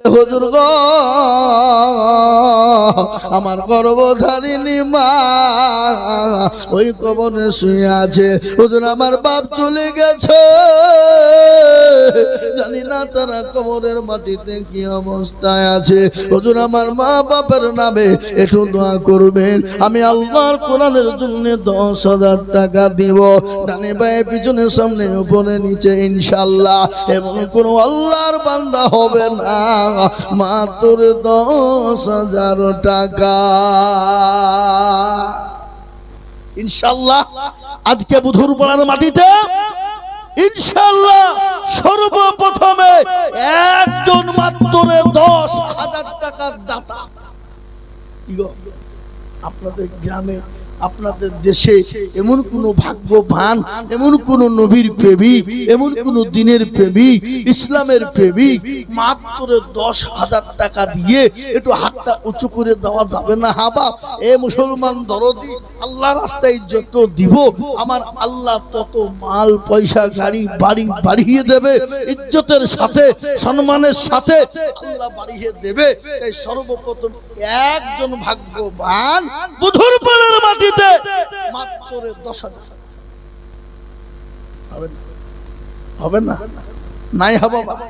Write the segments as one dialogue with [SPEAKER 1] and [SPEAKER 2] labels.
[SPEAKER 1] হুজুর গো আমার গর্ভধারিণী মা ওই কবরে শুয়ে আছে। হুজুর আমার বাপ চলে গেছে, জানি না তারা কবরের মাটিতে কি অবস্থায় আছে। হুজুর আমার মা বাপের নামে একটু দোয়া করবেন। আমি আল্লাহর কোরআনের জন্য 10,000 টাকা দিব, ডানে বায়ে পিছনে সামনে উপরে নিচে ইনশাআল্লাহ। এমন কোন আল্লাহর বান্দা হবে না, মাত্র 10,000 টাকা ইনশাআল্লাহ। আজকে বুধুর পাড়ার মাটিতে ইনশাআল্লাহ সর্বপ্রথমে একজন মাত্র 10,000 টাকার দাতা। আপনাদের গ্রামে আপনাদের দেশে এমন কোন ভাগ্যবান, এমন কোন নবীর প্রেমিক, এমন কোন দিনের প্রেমিক, ইসলামের প্রেমিক মাত্র 10,000 টাকা দিয়ে একটু হাতটা উঁচু করে দেওয়া যাবে না? হাবা এ মুসলমান দরদি, আল্লাহ রাস্তায় যত দিব আমার আল্লাহ তত মাল পয়সা গাড়ি বাড়ি বাড়িয়ে দেবে, ইজ্জতের সাথে সম্মানের সাথে আল্লাহ বাড়িয়ে দেবে। তাই সর্বপ্রথম একজন ভাগ্যবান বুধুর পাড়ার মাটিতে মাত্র 10,000 হবে না? নাই হবে বাবা।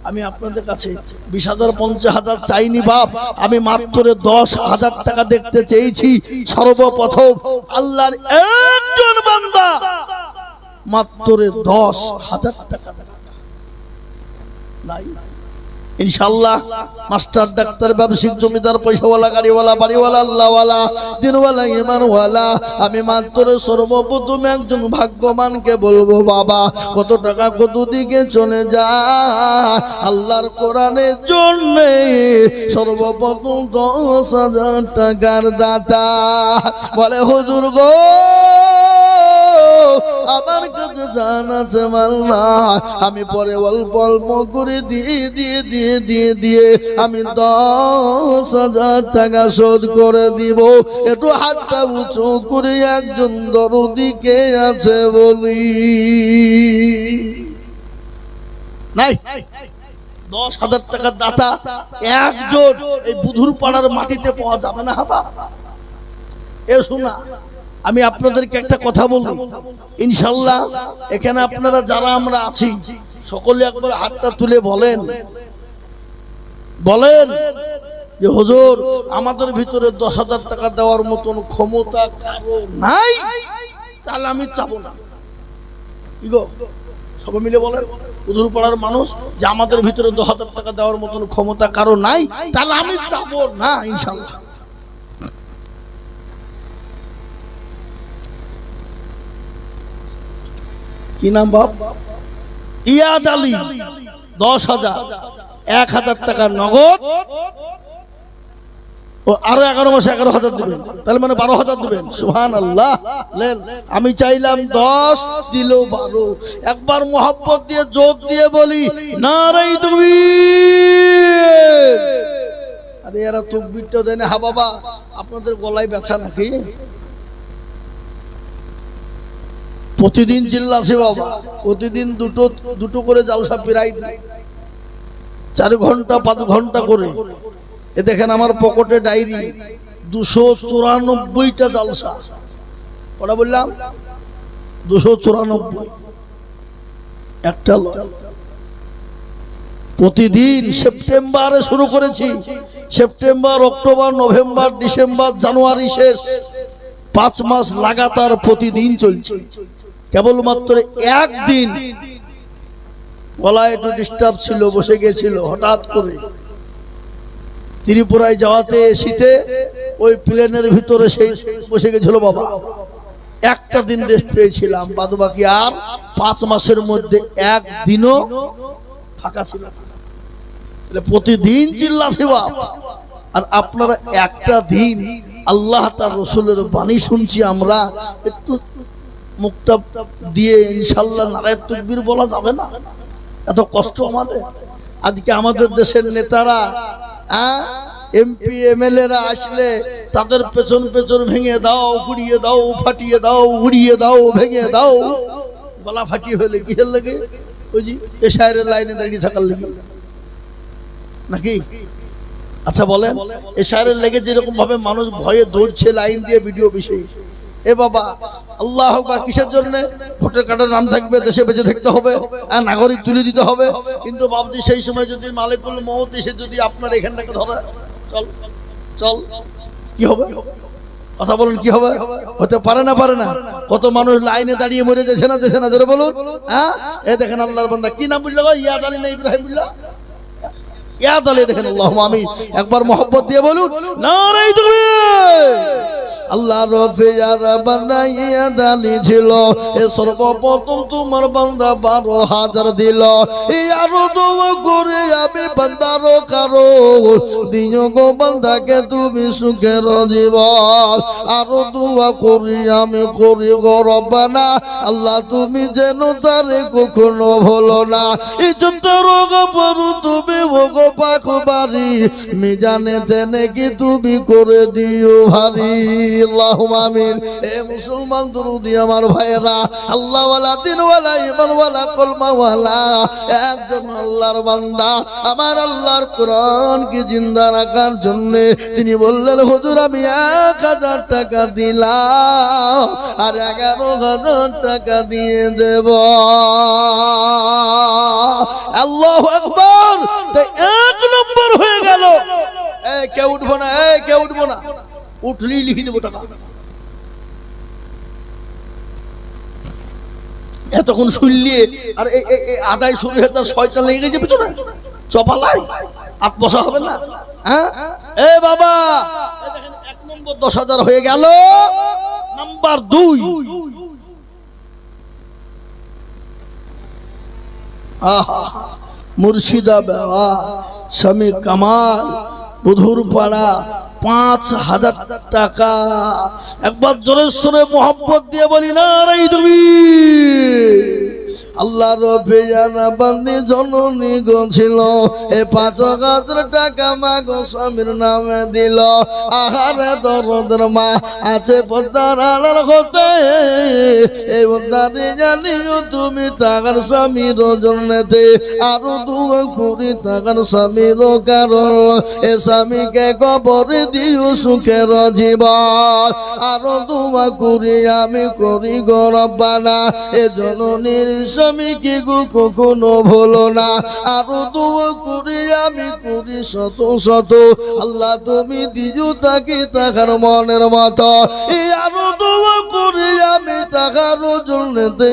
[SPEAKER 1] আমি আপনাদের কাছে 20,000 50,000 চাইনি বাপ, আমি মাত্র 10,000 টাকা দেখতে চেয়েছি। সর্বপ্রথম আল্লাহর একজন বান্দা মাত্র 10,000 টাকা নাই ইনশাআল্লাহ। মাস্টার ডাক্তার ব্যবসায়িক জমিদার পয়সাওয়ালা গাড়িওয়ালা বাড়িওয়ালা আল্লাহওয়ালা দিনওয়ালা ইমানওয়ালা আমি মাত্র সর্বপ্রথম একজন ভাগ্যবানকে বলবো বাবা কত টাকা কত দিকে চলে যায় আল্লাহর কোরআনের জন্য। সর্বপ্রথম 10,000 টাকার দাতা বলে হুজুর গো আমার কাছে জান আছে মাল না, আমি পরে অল্প অল্প করে দিয়ে আমি 10,000 টাকা শোধ করে দিব। একটু হাতটা উঁচু করে একজন দরদিকে আছে বলি নাই? 10,000 টাকার দাতা একজন এই বুধুর পাড়ার মাটিতে পাওয়া যাবে না হাবা। এ শোনা আমি আপনাদেরকে একটা কথা বলবো ইনশাআল্লাহ। এখানে আপনারা যারা আমরা আছি সকলে একবার হাতটা তুলে বলেন যে হুজুর আমাদের ভিতরে 10,000 টাকা দেওয়ার মতন ক্ষমতা কারো নাই, তাহলে আমি চাবো না। কি গো সবাই মিলে বলেন বুধুর পাড়ার মানুষ যে আমাদের ভিতরে 10,000 টাকা দেওয়ার মতন ক্ষমতা কারো নাই, তাহলে আমি চাবো না ইনশাআল্লাহ। কি নাম বাপ? ইয়াদ আলী। 10,000 1,000 টাকা নগদ ও আরো 11 মাসে 11,000 দিবেন, তাহলে মানে 12,000 দিবেন। সুবহানাল্লাহ। আমি চাইলাম 10 দিল 12। একবার মোহাব্বত দিয়ে জোর দিয়ে বলি নারে তাকবীর। আরে এরা তাকবীরটা দেয় না। হা বাবা আপনাদের গলায় ব্যথা নাকি? প্রতিদিন চিল্লাছে বাবা, প্রতিদিন দুটো করে জালসা পেরাই দেয়, 4 ঘন্টা 5 ঘন্টা করে। এ দেখেন আমার পকেটে ডায়েরি 294টা জালসা। কটা বললাম? 294। একটা প্রতিদিন সেপ্টেম্বরে শুরু করেছি, September October November December January শেষ, 5 মাস লাগাতার প্রতিদিন চলছে। কেবলমাত্র একদিন গলায় একটু ডিস্টার্ব ছিল, বসে গেছিল হঠাৎ করে ত্রিপুরায় যাওয়াতে শীতে ওই প্লেনের ভিতরে সেই বসে গেছিল বাবা। একটা দিন রেস্ট পেয়েছিলাম, বাদ বাকি আর 5 মাসের মধ্যে একদিনও ফাঁকা ছিল। প্রতিদিন চিল্লাছে বাপ। আর আপনারা একটা দিন আল্লাহ তার রসুলের বাণী শুনছি আমরা, একটু মুখটা দিয়ে ইনশাআল্লাহ নারায়ে তাকবীর বলা যাবে না? এত কষ্ট আমাদের। আজকে আমাদের দেশের নেতারা এমপি এমএলএরা আসলে তাদের পেছন পেছন ভেঙে দাও, গুড়িয়ে দাও, ফাটিয়ে দাও, উড়িয়ে দাও, ভেঙে দাও। গলা ফাটিয়ে ফেলে কিসের লাগে? ওই যে এশায়ের লাইনে দাঁড়িয়ে থাকার লাগে। নাকি? আচ্ছা বলেন, এশারের লেগে যেরকম ভাবে মানুষ ভয়ে দৌড়ছে লাইন দিয়ে ভিডিও বিষয়ে, এ বাবা আল্লাহ আকবার, কিসের জন্য? ভোটার কার্ডের নাম থাকবে, দেশে বেঁচে থাকতে হবে, নাগরিক তুলে দিতে হবে। কিন্তু বাবজি সেই সময় যদি মালিকুল মউত এসে যদি আপনার এখানটাকে ধরে, চল চল, কি হবে? কথা বলুন, কি হবে? হতে পারে না, পারে না? কত মানুষ লাইনে দাঁড়িয়ে মরে যাচ্ছে না, যাচ্ছে না? জোরে বলুন। হ্যাঁ, এ দেখেন আল্লাহর বান্দা, কি নাম বুঝলো ভাই? ইয়াদ আলী না ইব্রাহিম বুঝলা? ইয়াদ আলী। দেখেন আল্লাহুম্মা আমিন, একবার মোহাব্বত দিয়ে বলুন নারে তাকবীর। আল্লাহ রফিয়ার বান্দা ইয়াদ আলী ছিল, এ সর্বপ্রথম তোমার বান্দা 12,000 দিল। আরো দোয়া করে আমি বান্দারও কারো দিও গো বান্দাকে তুমি সুখের জীবন। আরো দোয়া করি আমি করি গো রব্বানা, আল্লাহ তুমি যেন তারে কখনো ভুলো না। এই যত রোগ পরু তুমি ওগো পাক বাড়ি, মিজানে তেনে কি তুমি করে দিও ভারী। আল্লাহুম্মা আমিন। এ মুসলমান দুরুদি আমার ভাইরা, আল্লাহ ওয়ালা দিন ওয়ালা ঈমান ওয়ালা কলমা ওয়ালা একজন আল্লাহর বান্দা আমার আল্লাহর কোরআন কি জিন্দা রাখার জন্য তিনি বললেন, হুজুর আমি 1000 টাকা দিলাম আর 11,000 টাকা দিয়ে দেব। আল্লাহু আকবার। তাই 1 নম্বর হয়ে গেল। এই কেউ উঠবো না, এই কেউ উঠবো না, উঠলেই লিখে দেবো টাকা। এতক্ষণ শুনলিয়ে আর আদায় শুরু হয়ে তার শয়তান লেগে গেছে পিছনে, চপালাই হাত বসা হবে না? হ্যাঁ, এ বাবা দেখেন 1 নম্বর 10,000 হয়ে গেল। নাম্বার 2, মুর্শিদাবাদ স্বামী কামাল বুধুর পাড়া 5,000 টাকা। একবার জোরে সোরে মোহাব্বত দিয়ে বলি নারে তাকবীর। আল্লাহ রফিয়ানা বান্দি জননী গো ছিল, এ 5,000 টাকা মা গো স্বামীর নামে দিল। আহারে দরদের মা আছে পদ্মার আড়ার হতে, এই উদ্ধারে জানিও তুমি তাহার স্বামীর জন্যতে। আরো দুয়া করি তাহার স্বামীর কারণ, এ স্বামীকে কবরে দিও সুখের জীবন। আরো দুয়া করি আমি করি গো রব্বানা, এ জননীর স্বামীকে গো কখনো ভুলো না। আরো দোয়া করি আমি করি শত শত, আল্লাহ তুমি দিও তাকে তাহার মনের মতো। এই আরো দোয়া করি আমি তাহার জন্যতে,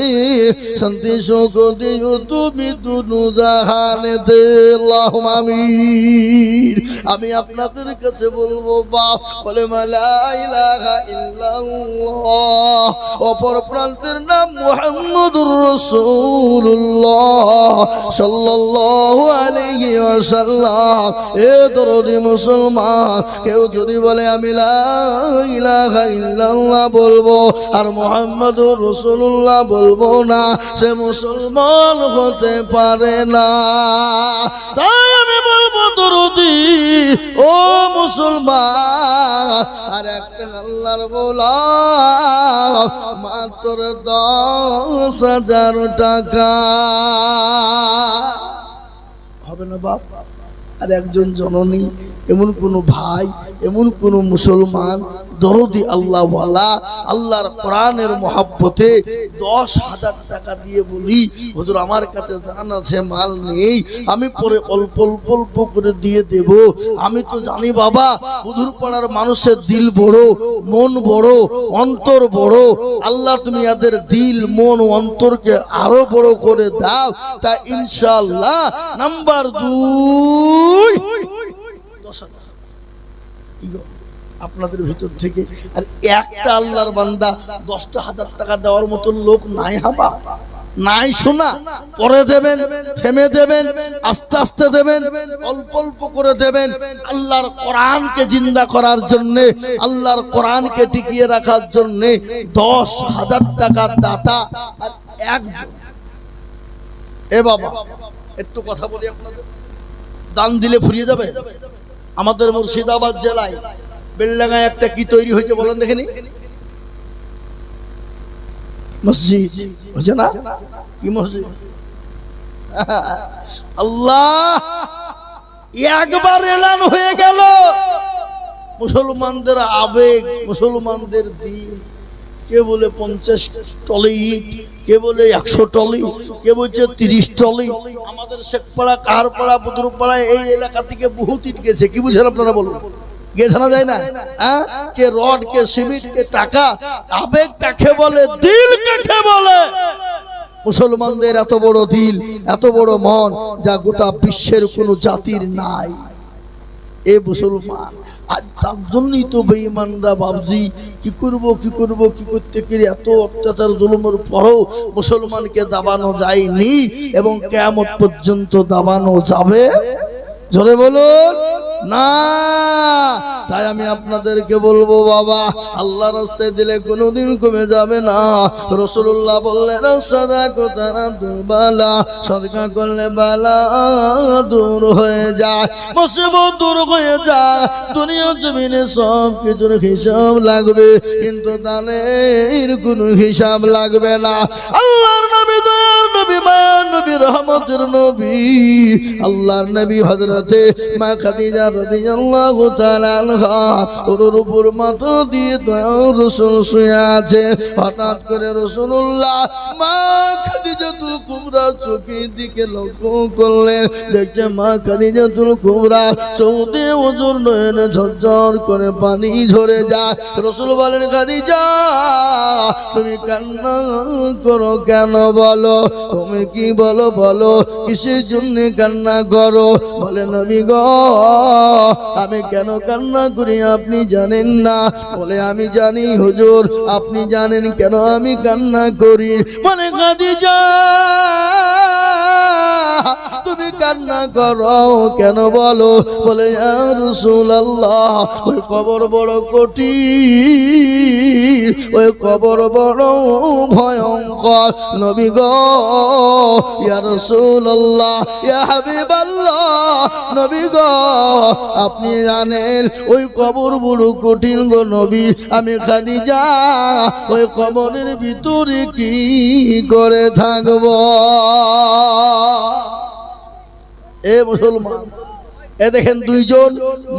[SPEAKER 1] শান্তি সুখ দিও তুমি দুনু জাহানেতে। আল্লাহুম্মা আমিন। আমি আপনাদের কাছে বলবো বাপ বলে লা ইলাহা ইল্লাল্লাহ, অপর প্রান্তের নাম মুহাম্মদুর রাসূলুল্লাহ সাল্লাল্লাহু আলাইহি ওয়াসাল্লাম। এ দরদি মুসলমান, কেউ যদি বলে আমি লা ইলাহা ইল্লাল্লাহ বলবো আর মুহাম্মদুর রাসূলুল্লাহ বলবো না, সে মুসলমান হতে পারে না। তাই আমি বলবো দরদি ও মুসলমান, আর একটা আল্লাহর গোলাম মাত্র 10,000 টাকা হবে না বাপ? আর একজন জননী, এমন কোন ভাই, এমন কোন মুসলমান দরদি আল্লাহ ওয়ালা আল্লাহর কোরআনের মহব্বতে 10,000 টাকা দিয়ে বলি, হুজুর আমার কাছে জান আছে মাল নেই, আমি পরে অল্প অল্প অল্প করে দিয়ে দেব। আমি তো জানি বাবা বুধুর পাড়ার মানুষের দিল বড়, মন বড়, অন্তর বড়। আল্লাহ তুমি এদের দিল মন অন্তরকে আরো বড় করে দাও। তা ইনশাআল্লাহ নাম্বার 2 10,000 আপনাদের ভিতর থেকে। আর একটা আল্লাহর বান্দা 10,000 টাকা দেওয়ার মতো লোক নাই হাবা, নাই শোনা। পরে দেবেন, থেমে দেবেন, আস্তে আস্তে দেবেন, অল্প অল্প করে দেবেন। আল্লাহর কোরআনকে জিন্দা করার জন্য, আল্লাহর কোরআনকে টিকিয়ে রাখার জন্য 10,000 টাকা দাতা আর একজন। এ বাবা একটু কথা বলি আপনাদের, দান দিলে ফুরিয়ে যাবে? আমাদের মুর্শিদাবাদ জেলায় বেলডাঙ্গায় একটা কি তৈরি হয়েছে বলেন দেখেনি? মসজিদ হয়েছে না? কি মসজিদ? আল্লাহ একবার এলান হয়ে গেল, মুসলমানদের আবেগ, মুসলমানদের দিন। কে বলে 50 টলি ইট, কে বলে 100 টলি, কে বলছে 30 টলি। আমাদের শেখপাড়া, কাহারপাড়া, বদরপাড়া এই এলাকা থেকে বহুত ইট গেছে। কি বুঝেন আপনারা বলুন? গে জানা যায় না? হ্যাঁ, কে রড, কে সিমেন্ট, কে টাকা। আবেগ কাকে বলে, দিল কাকে বলে? মুসলমানদের এত বড় দিল, এত বড় মন, যা গোটা বিশ্বের কোনো জাতির নাই। এ মুসলমান, আর তার জন্যই তো বেঈমানরা ভাবছি কি করব কি করব, কি করতে গিয়ে এত অত্যাচার জুলুমের পরও মুসলমানকে দাবানো যায়নি এবং কিয়ামত পর্যন্ত দাবানো যাবে। জোরে বলুন না। তাই আমি আপনাদেরকে বলবো, বাবা, আল্লাহ রাস্তায় দিলে কোনোদিন কমে যাবে না। রাসূলুল্লাহ বললেন, সাদাকাতুন বালা, সাদকা করলে বালা দূর হয়ে যায়, মুসিবত দূর হয়ে যায়। দুনিয়া জমিনে সব কিছুর হিসাব লাগবে, কিন্তু দানের কোনো হিসাব লাগবে না। আল্লাহর নবী, দয়ার নবী, মায়ার নবী, রহমতের নবী, আল্লাহর নবী হযরতে মা খাদিজা রাদিয়াল্লাহু তাআলা আনহা, ওর উপর মাথা দিয়ে দয়ার রাসূল শুয়ে আছে। হঠাৎ করে রাসূলুল্লাহ মা খাদিজাতুল কুবরা চোখের দিকে লক্ষ্য করলেন। দেখছে মা খাদিজাতুল কুবরা চোখে ওজর নয়নে ঝরঝর করে পানি ঝরে যায়। রাসূল বলেন, খাদিজা, তুমি কান্না করো কেন? বলো, তুমি কি বলো, বলো কিসের জন্য কান্না করো? বলে, নবী গো, আমি কেন কান্না করি আপনি জানেন না? বলে, আমি জানি হুজুর, আপনি জানেন কেন আমি কান্না করি। বলে, খাদিজা, তুমি কান্না করো কেন বলো? বলে, ইয়া রাসূলুল্লাহ, ওই কবর বড় কঠিন, ওই কবর বড় ভয়ঙ্কর। নবী গো, ইয়া রাসূলুল্লাহ, ইয়া হাবিবাল্লাহ, নবী গো, আপনি জানেন ওই কবর বড় কঠিন গো নবী। আমি খাদিজা ওই কবরের ভিতরে কি করে থাকবো? এ মুসলমান, এ দেখেন দুইজন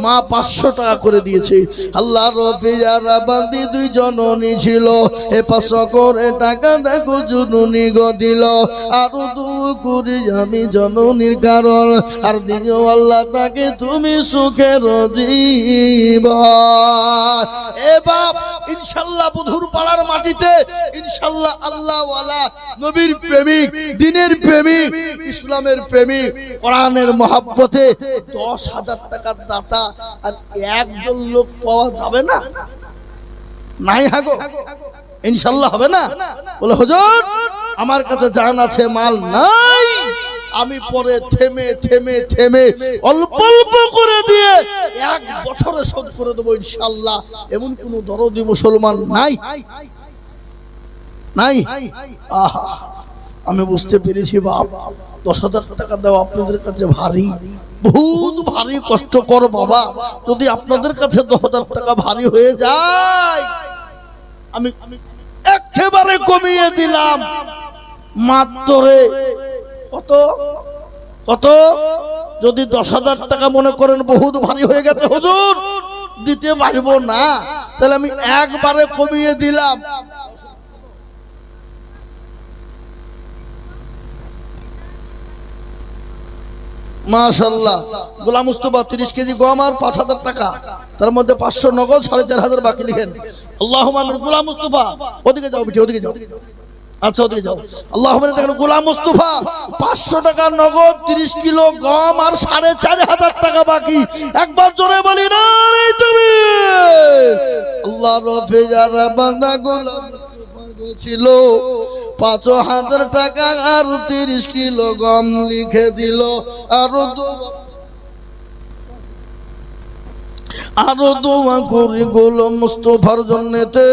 [SPEAKER 1] মা 500 টাকা করে দিয়েছে। আল্লাহ রফিজারা বান্দি দুই জননী ছিল, এ 500 করে টাকা দেখো জননী গো দিল। আর দোয়া করি আমি জননীর কারণ, আর দিও আল্লাহ তাকে তুমি সুখের জীবন। এ বাপ, ইনশাআল্লাহ বুধুর পাড়ার মাটিতে ইনশাআল্লাহ আল্লাহওয়ালা, নবীর প্রেমিক, দ্বীনের প্রেমিক, ইসলামের প্রেমিক, কোরআনের মহব্বতে 10,000 টাকার দাতা আর একজন লোক পাওয়া যাবে না? নাই হাগো, ইনশাআল্লাহ হবে না? বলে, হুজুর আমার কাছে জান আছে, মাল নাই। আমি পরে থেমে থেমে থেমে অল্প অল্প করে দিয়ে 1 বছরে শোধ করে দেবো ইনশাআল্লাহ। এমন কোন দরদি মুসলমান নাই, নাই। আহা, আমি বুঝতে পেরেছি বাপ, 10,000 টাকা দেওয়া আপনাদের কাছে ভারী, বহুত ভারী কষ্টকর বাবা। যদি আপনাদের কাছে 10,000 টাকা ভারী হয়ে যায়, আমি একেবারে কমিয়ে দিলাম মাত্র কত কত। যদি 10,000 টাকা মনে করেন বহুত ভারী হয়ে গেছে হুজুর, দিতে পারবো না, তাহলে আমি একবারে কমিয়ে দিলাম মাশাআল্লাহ। গোলাম মুস্তাফা 30 কেজি গম আর 5,000 টাকা, তার মধ্যে 500 নগদ, 4,500 বাকি লিখেন। আল্লাহুম্মা আমিন। গোলাম মুস্তাফা ওদিকে যাও, বিটি ওদিকে যাও, আচ্ছা ওদিকে যাও। আল্লাহুম্মা আমিন। দেখেন গোলাম মুস্তাফা 500 টাকা নগদ, 30 কিলো গম আর 4,500 টাকা বাকি। একবার জোরে বলি না রে তুমি। আল্লাহ রফিজারা বান্দা গোলাম মুস্তাফা ছিল 5,000 টাকা আর 30 কিলো গম লিখে দিল। আরো দোয়া করি গোলাম মুস্তাফার জন্যতে,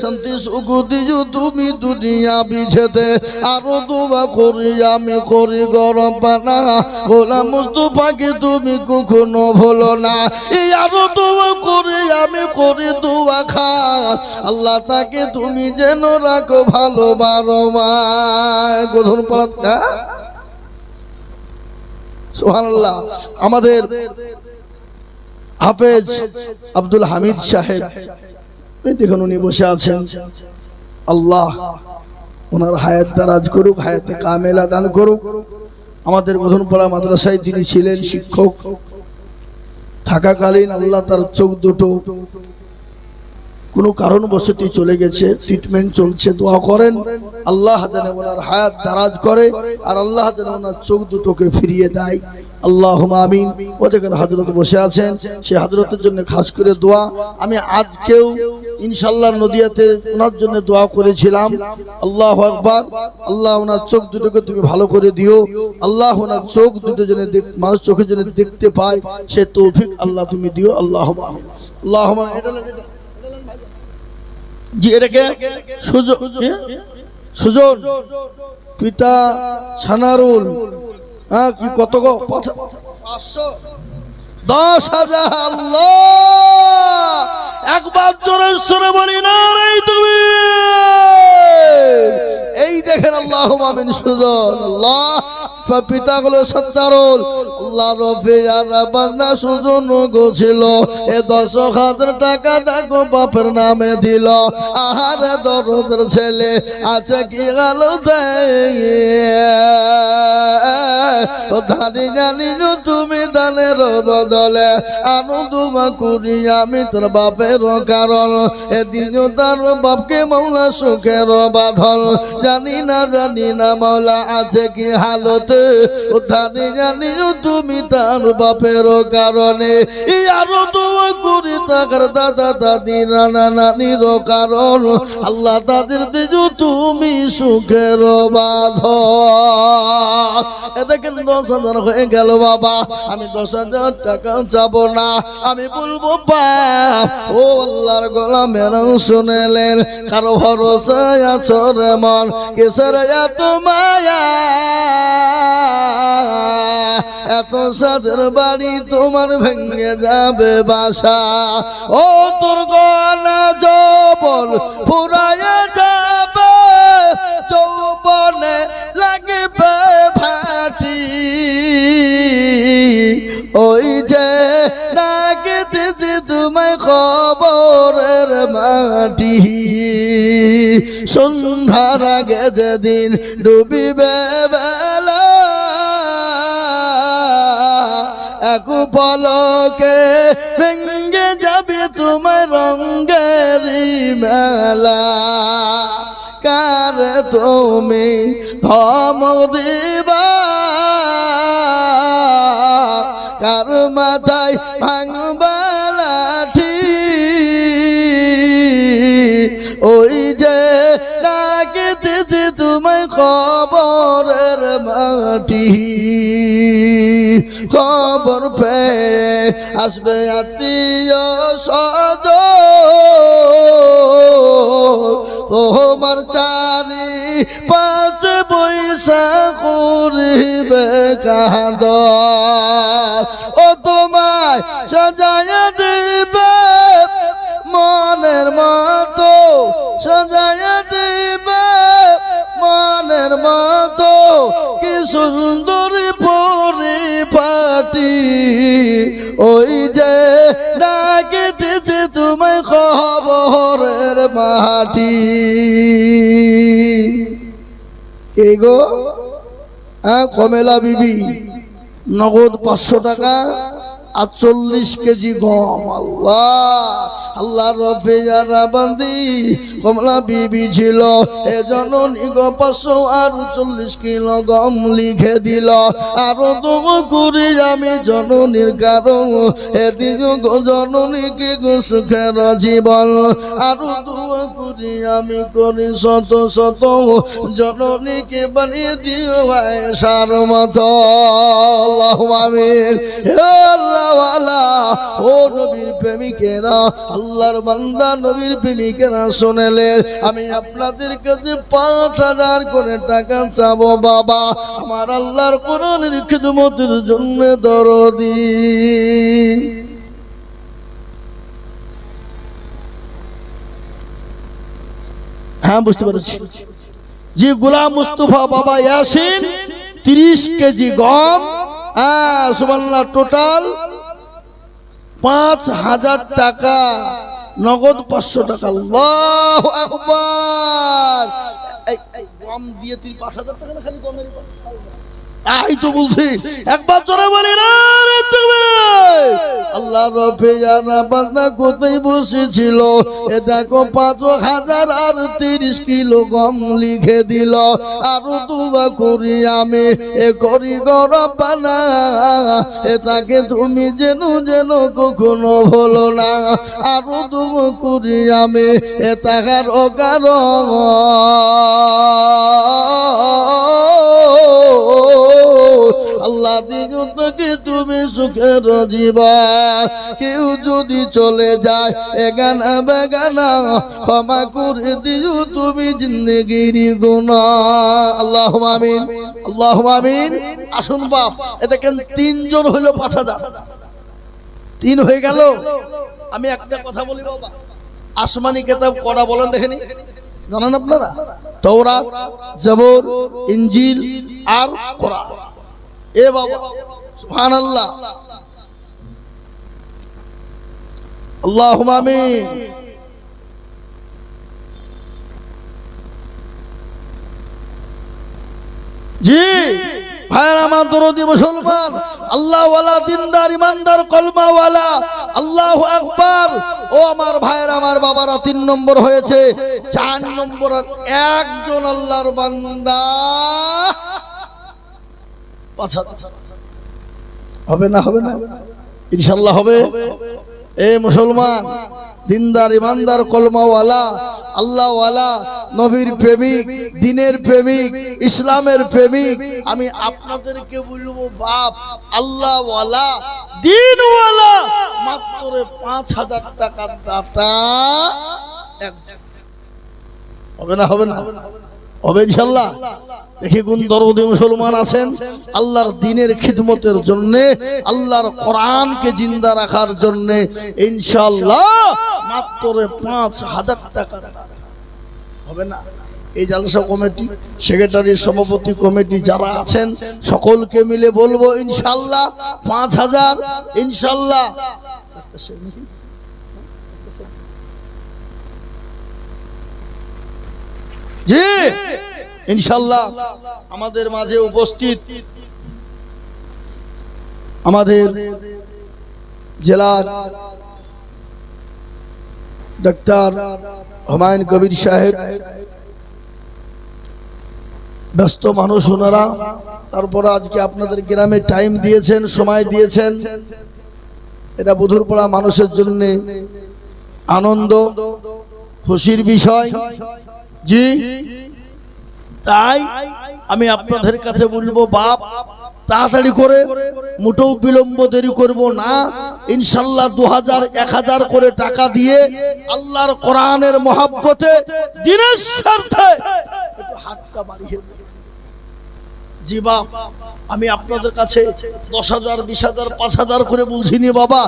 [SPEAKER 1] শান্তি সুখ দিও তুমি দুনিয়া বিছেতে। আরো দোয়া করি আমি করি গরম পানা, গোলাম মুস্তাফাকে তুমি কখনো ভুলো না। এই আরো দোয়া করি আমি করি দোয়া খাস, আল্লাহ তাকে তুমি যেন রাখো ভালো বারো মায়। গোধন পালাত সুবহানাল্লাহ। আমাদের হাফেজ আব্দুল হামিদ সাহেব দেখুন উনি বসে আছেন, আল্লাহ ওনার হায়াত দারাজ করুক, হায়াতে কামেলা দান করুক। আমাদের বোধনপাড়া মাদ্রাসায় তিনি ছিলেন শিক্ষক থাকাকালীন আল্লাহ তার চোখ দুটো কোনো কারণবশত চলে গেছে, ট্রিটমেন্ট চলছে, দোয়া করেন আল্লাহ যেন ওনার হায়াত দারাজ করে আর আল্লাহ যেন ওনার চোখ দুটোকে ফিরিয়ে দেয়। আল্লাহুম্মা আমিন। ও দেখেন হযরত বসে আছেন, সেই হযরতের জন্য খাস করে দোয়া। আমি আজকেও ইনশাআল্লাহ নদিয়াতে ওনার জন্য দোয়া করেছিলাম। আল্লাহু আকবার। আল্লাহ ওনার চোখ দুটোকে তুমি ভালো করে দিও, আল্লাহ ওনার চোখ দুটো যেন মানুষ চোখে যেন দেখতে পায় সে তৌফিক আল্লাহ তুমি দিও। আল্লাহুম্মা আমিন। আল্লাহুম্মা জি এটাকে সুজন পিতা সানারুল, হ্যাঁ কি কত গো 510,000। আল্লাহ একবার জোরে সুরে বলি না রে তুমি। এই দেখেন আল্লাহুম্মা আমিন সুজন। আল্লাহ পিতা গুলো সত্তারুল, আল্লাহ রফিয়ার বান্দা সুজন গোছিল এ 10,000 টাকা দেখো বাপের নামে দিল। আহারে দরদের ছেলে আছে কি গালতে ধানি জানি তুমি দানের বদলে আনন্দ করি আমি তোর বাপের কারণ এদিন তার বাপকে মৌলা সুখের বাঁধল। জানি না মৌলা আছে কি হালত ধানি জানি তুমি তার বাপের কারণে আরো দোয়া করি তার দাদা দাদি নানা নানির কারণ আল্লাহ তাদের দিজু তুমি সুখের বাঁধ। দেখেন 10,000 হয়ে গেল বাবা, আমি 10,000 টাকা চাবো না, আমি বলবো বাপ ও আল্লাহর গোলামের শুনেলেন কারো ভরসায় আছো রে মন কিসের এত মায়া এত সাদের বাড়ি তোমার ভেঙে যাবে বাসা ও তোর গলা যৌবন ফুরায়া যাবে যৌবনে লাগবে ভাটি ওই যে ডাকতেছে তোমায় খবরের মাটি সন্ধ্যার আগে যেদিন ডুবিবে বেলা এক পলকে ভেঙে যাবে তোমার রঙের মেলা কার তুমি ধমক দিবা কার মাথায় ভাঙবা লাঠি ওই যে ডাকতেছে তোমায় খবরের মাটি খবর পেয়ে আসবে আত্মীয় স্বজন তোমার চারি পাশে বৈশা করিবে কাঁদ ও তোমায় সাজায় দিবে মনের মতো সাজায় দিবে মনের মতো কি সুন্দরী পরিপাটি ওই যে ডাকতেছে তোমায় খবরের মাটি কে গো কমেলা বিবি নগদ 500 টাকা আর 40 কেজি গম। আল্লাহ রফিয়ারা বান্দি কমলা বিবি ছিল এ জননী গো 500 আর 40 কিলো গম লিখে দিল আরো দোয়া করি আমি জননীর কারণ এদিন গো জননীকে গো সুখের জীবন আরো দোয়া করি আমি করি শত শত জননীকে বানিয়ে দিও আয়েশার মতো। আল্লাহুম্মা আমিন। হে আল্লাহ ও নবীর প্রেমিকেরা আল্লাহর বান্দা নবীর প্রেমিকেরা শুনেলেন আমি আপনাদের কাছে 5,000 করে টাকা চাবো বাবা আমার আল্লাহর কোরআনের খিদমতের জন্য দরদি। হ্যাঁ বুঝতে পেরেছি জি গোলাম মুস্তফা বাবা ইয়াসিন 30 কেজি গম সুবহানাল্লাহ, টোটাল 5,000 টাকা, নগদ 500 টাকা। আল্লাহু আকবার। এই গম দিয়ে 5,000 টাকা না, খালি গমের তাই তো বলছি, একবার জোরে বলি না রে তুমি। আল্লাহ রবে জানা বান্দা কোথায় বসেছিল, এ দেখো 5,000 আর 30 কিলো গম লিখে দিল। আরো দুয়া করি আমি, এ করি গো রব্বানা, এটাকে তুমি যেন যেন কখনো ভুলো না। আরো দুয়া করি আমি, এ টাকার অকারণ আল্লাহ দিও তোকে তুমি সুখের জীবন। কেউ যদি চলে যায় এগানা বেগানা, ক্ষমা করে দিও তুমি জিন্দেগির গুনাহ। আল্লাহুম্মা আমিন, আল্লাহুম্মা আমিন। আসুন বাপ, এ দেখেন 3 জন হলো 5,000, 3 হয়ে গেল। আমি একটা কথা বলি বাবা, আসমানি কিতাব কটা বলেন দেখেনি, জানেন আপনারা? তাওরাত, জবর, ইনজিল আর কোরআন। এ বাবা সুবহানাল্লাহ, আল্লাহুম্মা আমিন। জি ভাইরা আমার দরদি মুসলমান, আল্লাহওয়ালা, দিনদার, ইমানদার, কলমাওয়ালা, আল্লাহু আকবার। ও আমার ভাইরা, আমার বাবারা, 3 নম্বর হয়েছে। 4 নম্বর আর একজন আল্লাহর বান্দা 5,000 হবে না? হবে না? ইনশাআল্লাহ হবে। এ মুসলমান, দিনদার, ইমানদার, কলমাওয়ালা, আল্লাহওয়ালা, নবীর প্রেমিক, দিনের প্রেমিক, ইসলামের প্রেমিক, আমি আপনাদেরকে বলবো বাপ, আল্লাহওয়ালা, দিনওয়ালা, মাত্র 5,000 টাকার দাতা হবে না? হবে না? হবে ইনশাআল্লাহ। দেখি কোন দরদি মুসলমান আছেন আল্লাহর দ্বীনের খিদমতের জন্য, আল্লাহর কোরআনকে জিন্দা রাখার জন্য, ইনশাআল্লাহ মাত্র 5,000 টাকা হবে না? এই জালসা কমিটি, সেক্রেটারি, সভাপতি কমিটি যারা আছেন সকলকে মিলে বলবো ইনশাআল্লাহ 5,000 ইনশাআল্লাহ। জি ইনশাআল্লাহ আমাদের মাঝে উপস্থিত আমাদের জেলার ডাক্তার হুমায়ুন কবির সাহেব, ব্যস্ত মানুষ ওনারা, তারপরে আজকে আপনাদের গ্রামে টাইম দিয়েছেন, সময় দিয়েছেন, এটা বুধুরপাড়া মানুষের জন্য আনন্দ খুশির বিষয়। জি তাই আমি আপনাদের কাছে বলবো বাপ, তাড়াতাড়ি করে, মোটেও বিলম্ব দেরি করব না, ইনশাআল্লাহ 2,000 1,000 করে টাকা দিয়ে আল্লাহর কোরআনের মহব্বতে, দ্বীনের স্বার্থে একটু হাতটা বাড়িয়ে দেবেন। জি বাপ, আমি আপনাদের কাছে 10,000 20,000 5,000 করে বলছিনি বাবা,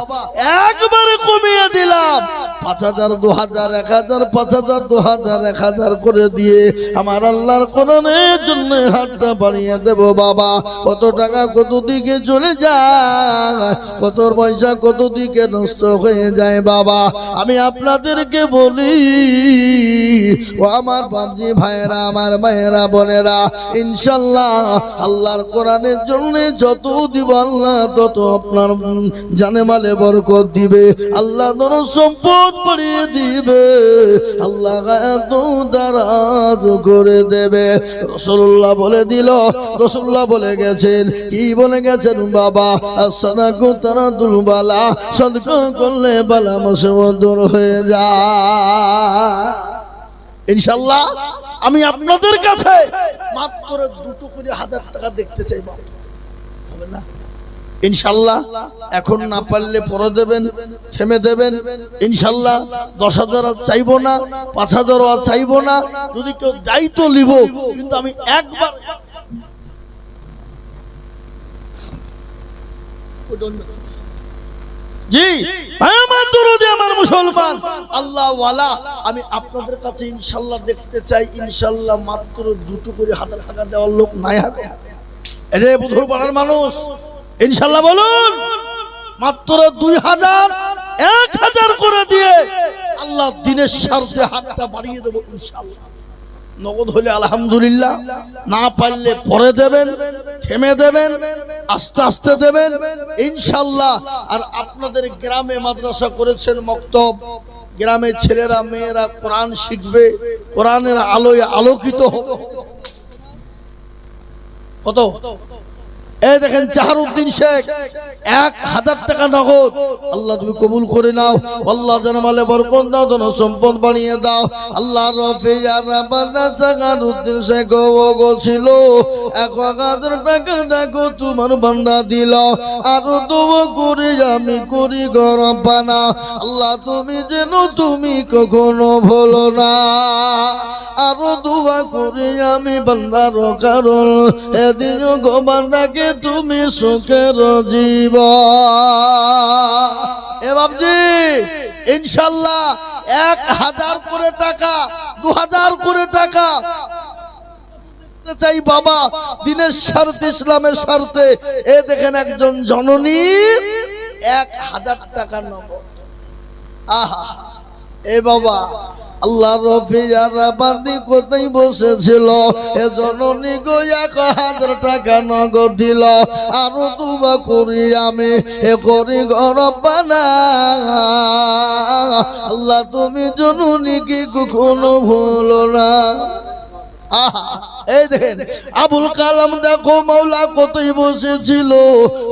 [SPEAKER 1] একবারে কমিয়ে দিলাম। 5,000 2,000 1,000 5,000 2,000 1,000 করে দিয়ে আমার আল্লাহর কোরআনের জন্য হাতটা বাড়িয়ে দেব বাবা। কত টাকা কত দিকে চলে যায়, কত পয়সা কত দিকে নষ্ট হয়ে যায় বাবা। আমি আপনাদেরকে বলি, ও আমার বাপজি ভাইরা, আমার মায়েরা, বোনেরা, ইনশাআল্লাহ আল্লাহর কোরআনের জন্য যত দিব আল্লাহ তত আপনার জানে মালে বরকত দিবে, আল্লাহ ধন সম্পদ বাড়িয়ে দিবে, আল্লাহ এত দারাজ করে দেবে। রাসূলুল্লাহ বলে দিল, রাসূলুল্লাহ বলে গেছেন, কি বলে গেছেন বাবা? as-sadaqatu taradul বালা, সদকা করলে বালা মুসিবত দূর হয়ে যায়। ইনশাআল্লাহ আমি আপনাদের কাছে মাত্র 2 করে 1,000 টাকা দেখতে চাই বাবা, হবে না? ইনশাআল্লাহ এখন না পারলে পরে দেবেন, থেমে দেবেন। ইনশাআল্লাহ 10,000 আর চাইবো না, 5,000 আর চাইবো না, যদি কেউ দায়িত্ব নিব, কিন্তু আমি একবার জি আমার দরদি, আমার মুসলমান আল্লাহওয়ালা, আমি আপনাদের কাছে ইনশাআল্লাহ দেখতে চাই। ইনশাআল্লাহ মাত্র 2 করে 1,000 টাকা দেওয়ার লোক নাই হাতে। এরে বুধুর পাড়ার মানুষ, ইনশাআল্লাহ বলুন। মাত্র 2000 1000 করে দিয়ে আল্লাহ দিনের স্বার্থে হাতটা বাড়িয়ে দেব ইনশাআল্লাহ। নগদ হলে আলহামদুলিল্লাহ, না পারলে পরে দেবেন, থেমে দেবেন, আস্তে আস্তে দেবেন ইনশাআল্লাহ। আর আপনাদের গ্রামে মাদ্রাসা করেছেন, মক্তব, গ্রামের ছেলেরা মেয়েরা কোরআন শিখবে, কোরআনের আলোয় আলোকিত হবে। কত? এই দেখেন জাহারউদ্দিন শেখ 1000 টাকা নগদ। আল্লাহ তুমি কবুল করে নাও, আল্লাহ জানামালে বরকত দাও, ধন সম্পদ বানিয়ে দাও। আল্লাহ রফিয়ারা বান্দা জাহারউদ্দিন শেখ গো ছিল 1000 টাকা দেখো তোমার বান্দা দিল। আর দোয়া করি আমি করি গরম পানা, আল্লাহ তুমি যেন তুমি কখনো ভুলো না। আরো দোয়া করি আমি বান্দার কারণ এদিন গো বান্দাকে তুমি সুখের জীবন। এ বাবজি ইনশাআল্লাহ 1000 করে টাকা, 2000 করে টাকা চাই বাবা, দিনের স্বার্থে, ইসলামের স্বার্থে। এ দেখেন একজন জননী 1000 টাকা নগদ। আহা এ বাবা, আল্লাহ রফিয়ারা বান্দি কোথায় বসেছিল, এ জননী গো 1000 টাকা নগদ দিল। আরো দুবা করি আমি এ করি গরবানা, আল্লাহ তুমি জননীকে কখনো ভুলো না। এই দেখেন আবুল কালাম দেখো মাওলা কতই বসেছিল,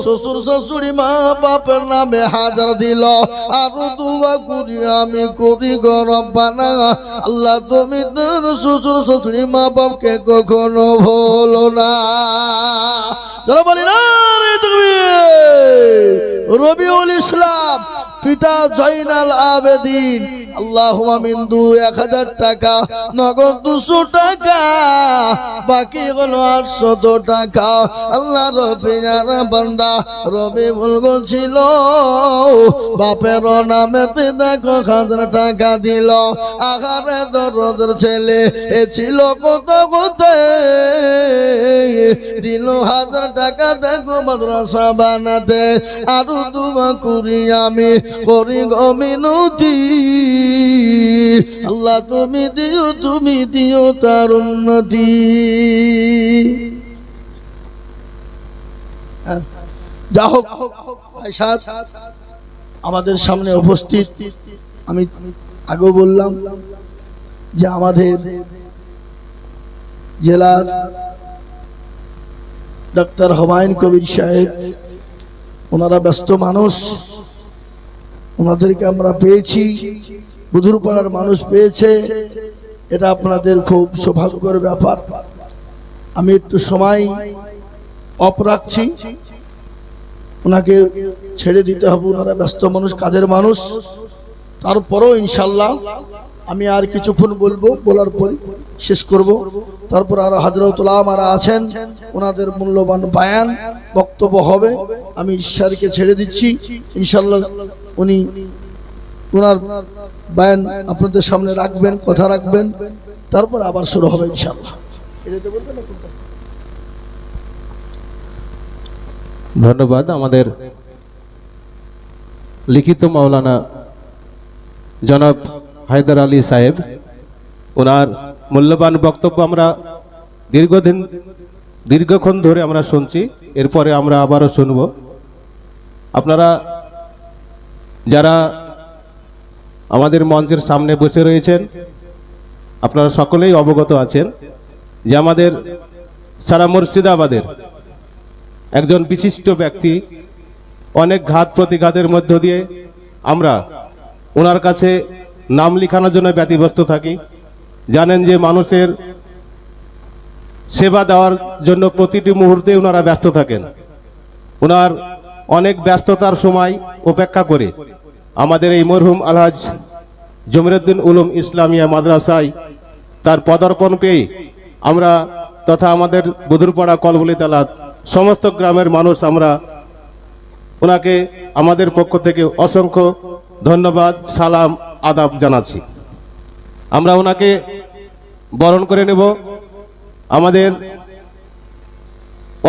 [SPEAKER 1] শ্বশুর শাশুড়ি মা বাপের নামে 1000 দিল। আরো দুয়া করি আমি করি গরবানা, আল্লাহ তুমি তোর শ্বশুর শাশুড়ি মা বাপকে কখনো ভুলো না। যারা বলি না রবিউল ইসলাম পিতা জয়নাল আবেদিন, আল্লাহুম্মা আমিন, 1000 টাকা নগদ, 200 টাকা বাকি হলো 800 টাকা। আল্লাহ রফিয়ারা বান্দা রবি বলগো ছিল, বাপের নামেতে দেখো 1000 টাকা দিল। আহারে দরদের ছেলে এ ছিল কত কত, দিল 1000 টাকা দেখো মাদ্রাসা বানাতে। আরো দুয়া করি আমি করি গো মিনতি, আল্লাহ তুমি দিও তার উন্নতি। যা হোক ভাই সাহেব আমাদের সামনে উপস্থিত, আমি আগেও বললাম যে আমাদের জেলার ডাক্তার হুমায়ুন কবির সাহেব, ওনারা ব্যস্ত মানুষ, ওনাদেরকে আমরা পেয়েছি, বুধুরপাড়ার মানুষ পেয়েছে, এটা আপনাদের খুব সৌভাগ্যের ব্যাপার। আমি একটু সময় অফ রাখছি, ওনাকে ছেড়ে দিতে হবে, ওনারা ব্যস্ত মানুষ, কাজের মানুষ। তারপরেও ইনশাল্লাহ আমি আর কিছুক্ষণ বলবো, বলার পর শেষ করব। তারপর আর হযরতুল আমারা আছেন, ওনাদের মূল্যবান বয়ান বক্তব্য হবে। আমি ঈশ্বরকে ছেড়ে দিচ্ছি, ইনশাল্লাহ উনি ওনার বয়ান আপনাদের সামনে রাখবেন, কথা রাখবেন, তারপর আবার শুরু হবে ইনশাল্লাহ। এটাতে বলবেন না কোনটা?
[SPEAKER 2] ধন্যবাদ আমাদের লিখিত মাওলানা জনাব হায়দার আলী সাহেব, ওনার মূল্যবান বক্তব্য আমরা দীর্ঘক্ষণ ধরে আমরা শুনছি, এরপরে আমরা আবারও শুনব। আপনারা যারা আমাদের মঞ্চের সামনে বসে রয়েছেন, আপনারা সকলেই অবগত আছেন যে আমাদের সারা মুর্শিদাবাদের একজন বিশিষ্ট ব্যক্তি, অনেক ঘাত প্রতিঘাতের মধ্য দিয়ে আমরা ওনার কাছে নাম লিখানোর জন্য ব্যতিব্যস্ত থাকি। জানেন যে মানুষের সেবা দেওয়ার জন্য প্রতিটি মুহূর্তে ওনারা ব্যস্ত থাকেন। ওনার অনেক ব্যস্ততার সময় উপেক্ষা করে আমাদের এই মরহুম আলহাজ জমিরুদ্দিন উলুম ইসলামিয়া মাদ্রাসায় তার পদার্পণ পেয়ে আমরা তথা আমাদের বুধুরপাড়া কলবলি তালাত সমস্ত গ্রামের মানুষ আমরা ওনাকে আমাদের পক্ষ থেকে অসংখ্য ধন্যবাদ, সালাম, আদাব জানাচ্ছি। আমরা ওনাকে বরণ করে নেব। আমাদের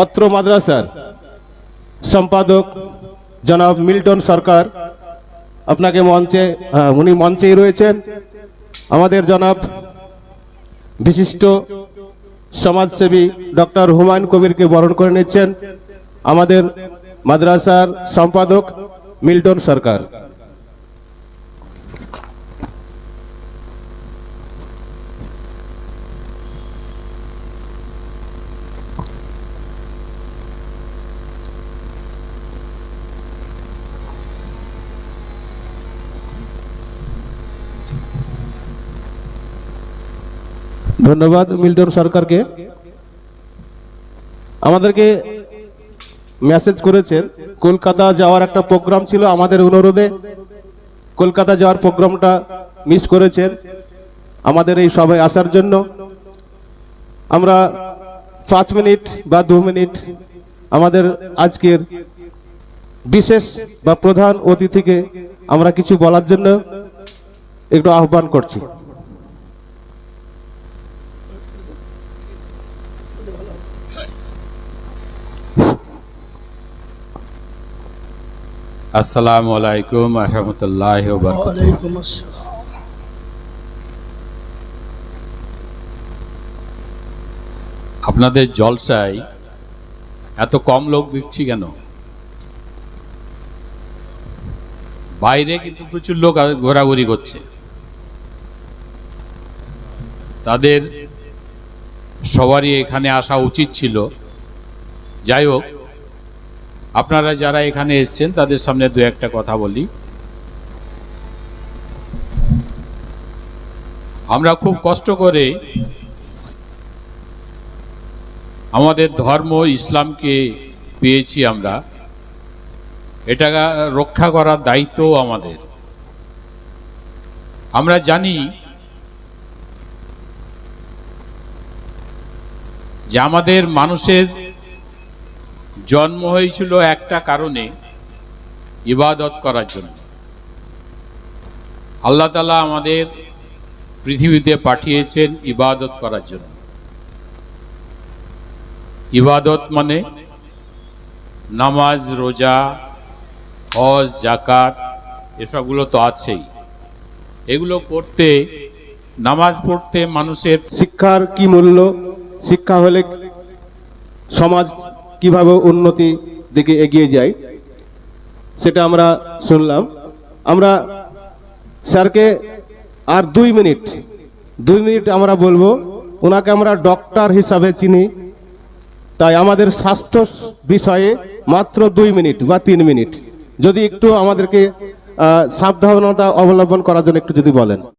[SPEAKER 2] অত্র মাদ্রাসার সম্পাদক জনাব মিল্টন সরকার, আপনাকে মঞ্চে, উনি মঞ্চেই রয়েছেন। আমাদের জনাব বিশিষ্ট সমাজসেবী ডক্টর হুমায়ুন কবিরকে বরণ করে নিচ্ছেন আমাদের মাদ্রাসার সম্পাদক মিল্টন সরকার। ধন্যবাদ মিল্টন সরকারকে। আমাদেরকে মেসেজ করেছেন কলকাতা যাওয়ার একটা প্রোগ্রাম ছিল, আমাদের অনুরোধে কলকাতা যাওয়ার প্রোগ্রামটা মিস করেছেন। আমাদের এই সভায় আসার জন্য আমরা 5 মিনিট বা 2 মিনিট আমাদের আজকের বিশেষ বা প্রধান অতিথিকে আমরা কিছু বলার জন্য একটু আহ্বান করছি।
[SPEAKER 3] আসসালামু আলাইকুম ওয়া রাহমাতুল্লাহি ওয়া বারাকাতুহু।
[SPEAKER 1] ওয়ালাইকুম আসসালাম।
[SPEAKER 3] আপনাদের জলসায় এত কম লোক দেখছি কেন? বাইরে কিন্তু প্রচুর লোক ঘোরাঘুরি করছে। তাদের সবারই এখানে আসা উচিত ছিল। যাই হোক, আপনারা যারা এখানে এসেছেন তাদের সামনে দু একটা কথা বলি। আমরা খুব কষ্ট করে আমাদের ধর্ম ইসলামকে পেয়েছি, আমরা এটা রক্ষা করার দায়িত্ব আমাদের। আমরা জানি যে আমাদের মানুষের জন্ম হয়েছিল একটা কারণে, ইবাদত করার জন্য। আল্লাহ তাআলা আমাদের পৃথিবীতে পাঠিয়েছেন ইবাদত করার জন্য। ইবাদত মানে নামাজ, রোজা, হজ, যাকাত, এসবগুলো তো আছেই। এগুলো করতে, নামাজ পড়তে মানুষের
[SPEAKER 2] শিক্ষার কি মূল্য, শিক্ষা হলে সমাজ কিভাবে উন্নতি দিকে এগিয়ে যায় সেটা আমরা শুনলাম। আমরা স্যারকে আর 2 মিনিট আমরা বলবো। ওনাকে আমরা ডক্টর হিসাবে চিনি, তাই আমাদের স্বাস্থ্য বিষয়ে মাত্র 2 মিনিট বা 3 মিনিট যদি একটু আমাদেরকে সাবধানতা অবলম্বন করার জন্য একটু যদি বলেন।